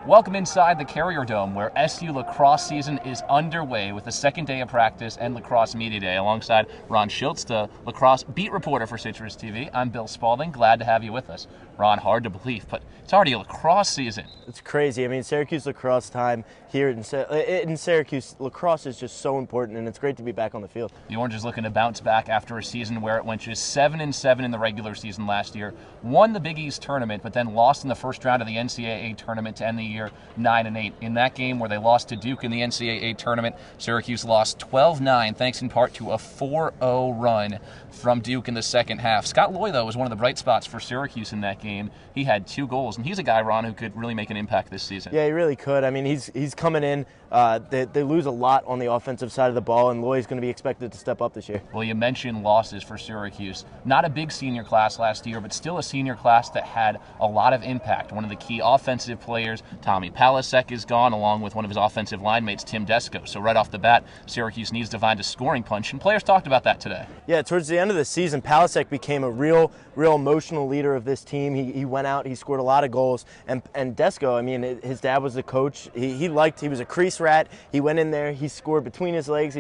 Welcome inside the Carrier Dome, where SU lacrosse season is underway with the second day of practice and Lacrosse Media Day. Alongside Ron Schiltz, the lacrosse beat reporter for CitrusTV, I'm Bill Spaulding. Glad to have you with us. Ron, hard to believe, but it's already a lacrosse season. It's crazy. I mean, Syracuse lacrosse time here in Syracuse, lacrosse is just so important, and it's great to be back on the field. The Orange is looking to bounce back after a season where it went just 7-7 in the regular season last year, won the Big East tournament, but then lost in the first round of the NCAA tournament to end the year 9-8. In that game where they lost to Duke in the NCAA tournament, Syracuse lost 12-9, thanks in part to a 4-0 run from Duke in the second half. Scott Loy, though, was one of the bright spots for Syracuse in that game. He had 2 goals, and he's a guy, Ron, who could really make an impact this season. Yeah, he really could. I mean, he's coming in. They lose a lot on the offensive side of the ball, and Loy's going to be expected to step up this year. Well, you mentioned losses for Syracuse. Not a big senior class last year, but still a senior class that had a lot of impact. One of the key offensive players, Tommy Palasek, is gone, along with one of his offensive line mates, Tim Desko. So right off the bat, Syracuse needs to find a scoring punch, and players talked about that today. Yeah, towards the end of the season, Palasek became a real emotional leader of this team. He went out, he scored a lot of goals, and Desko, I mean, his dad was the coach. He was a crease rat. He went in there, he scored between his legs,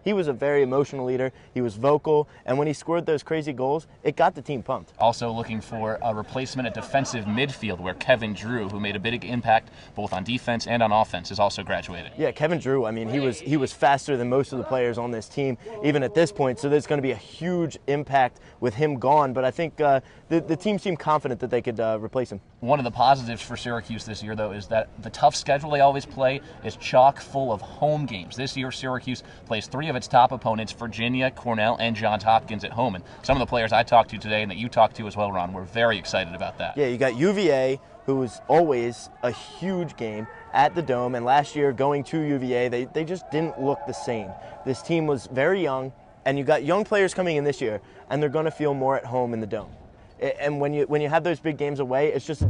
he was a very emotional leader. He was vocal, and when he scored those crazy goals, it got the team pumped. Also looking for a replacement at defensive midfield, where Kevin Drew, who made a big impact both on defense and on offense, is also graduated. Yeah, Kevin Drew, I mean, he was faster than most of the players on this team, even at this point, so there's going to be a huge impact with him gone, but I think the team seemed confident that they could replace him. One of the positives for Syracuse this year, though, is that the tough schedule they always play is chock full of home games. This year, Syracuse plays 3 of its top opponents, Virginia, Cornell, and Johns Hopkins at home. And some of the players I talked to today and that you talked to as well, Ron, were very excited about that. Yeah, you got UVA, who was always a huge game at the Dome, and last year going to UVA, they just didn't look the same. This team was very young, and you got young players coming in this year, and they're going to feel more at home in the Dome. And when you have those big games away, it's just a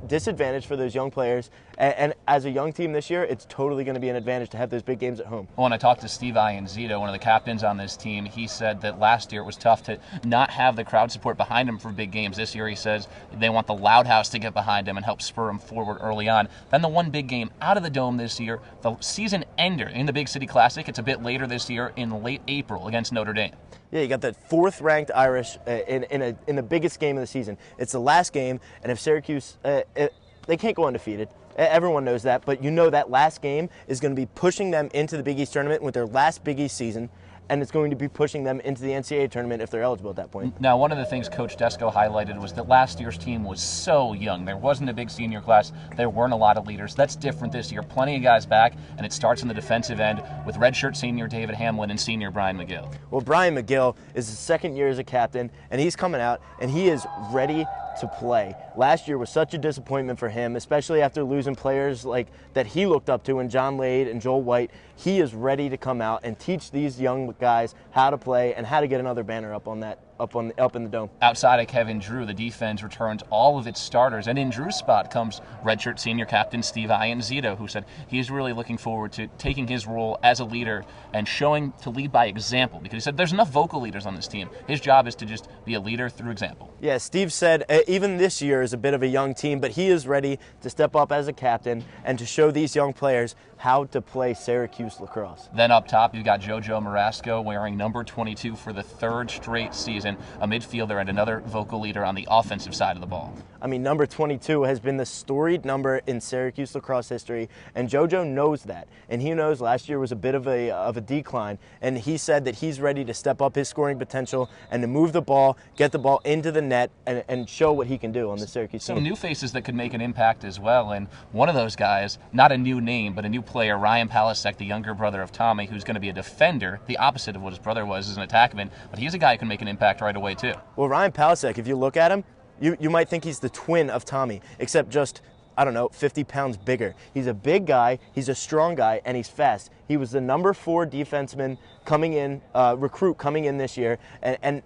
disadvantage for those young players. And as a young team this year, it's totally going to be an advantage to have those big games at home. When I talked to Steve Ianzito, one of the captains on this team, he said that last year it was tough to not have the crowd support behind him for big games. This year, he says they want the Loud House to get behind him and help spur him forward early on. Then the one big game out of the Dome this year, the season ender in the Big City Classic. It's a bit later this year in late April against Notre Dame. Yeah, you got that 4th-ranked Irish in the biggest game of the season. It's the last game, and if Syracuse, they can't go undefeated. Everyone knows that, but you know that last game is going to be pushing them into the Big East tournament with their last Big East season, and it's going to be pushing them into the NCAA tournament if they're eligible at that point. Now, one of the things Coach Desko highlighted was that last year's team was so young. There wasn't a big senior class. There weren't a lot of leaders. That's different this year. Plenty of guys back, and it starts in the defensive end with redshirt senior David Hamlin and senior Brian McGill. Well, Brian McGill is his 2nd year as a captain, and he's coming out, and he is ready to play. Last year was such a disappointment for him, especially after losing players like that he looked up to in John Lade and Joel White. He is ready to come out and teach these young guys how to play and how to get another banner up in the Dome. Outside of Kevin Drew, the defense returns all of its starters, and in Drew's spot comes redshirt senior captain Steve Ianzito, who said he's really looking forward to taking his role as a leader and showing to lead by example, because he said there's enough vocal leaders on this team. His job is to just be a leader through example. Yeah, Steve said even this year is a bit of a young team, but he is ready to step up as a captain and to show these young players how to play Syracuse lacrosse. Then up top, you've got JoJo Marasco wearing number 22 for the 3rd straight season, a midfielder and another vocal leader on the offensive side of the ball. I mean, number 22 has been the storied number in Syracuse lacrosse history, and JoJo knows that. And he knows last year was a bit of a decline, and he said that he's ready to step up his scoring potential and to move the ball, get the ball into the net, and show what he can do on the Syracuse team. Some new faces that could make an impact as well, and one of those guys, not a new name, but a new player, Ryan Palasek, the younger brother of Tommy, who's going to be a defender, the opposite of what his brother was as an attackman, but he's a guy who can make an impact right away too. Well, Ryan Palasek, if you look at him, you might think he's the twin of Tommy, except just, I don't know, 50 pounds bigger. He's a big guy, he's a strong guy, and he's fast. He was the number 4 defenseman coming in, recruit coming in this year, and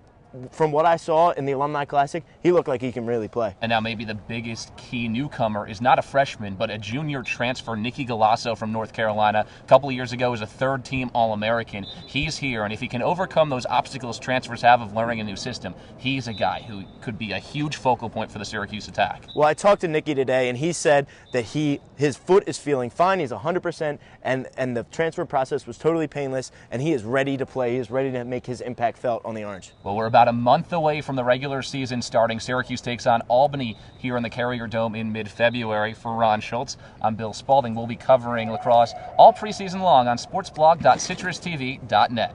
from what I saw in the Alumni Classic, he looked like he can really play. And now maybe the biggest key newcomer is not a freshman, but a junior transfer, Nicky Galasso from North Carolina. A couple of years ago was a third-team All-American. He's here, and if he can overcome those obstacles transfers have of learning a new system, he's a guy who could be a huge focal point for the Syracuse attack. Well, I talked to Nicky today, and he said that his foot is feeling fine. He's 100%, and the transfer process was totally painless, and he is ready to play. He is ready to make his impact felt on the Orange. Well, we're about a month away from the regular season starting. Syracuse takes on Albany here in the Carrier Dome in mid-February. For Ron Schiltz, I'm Bill Spaulding. We'll be covering lacrosse all preseason long on sportsblog.citrustv.net.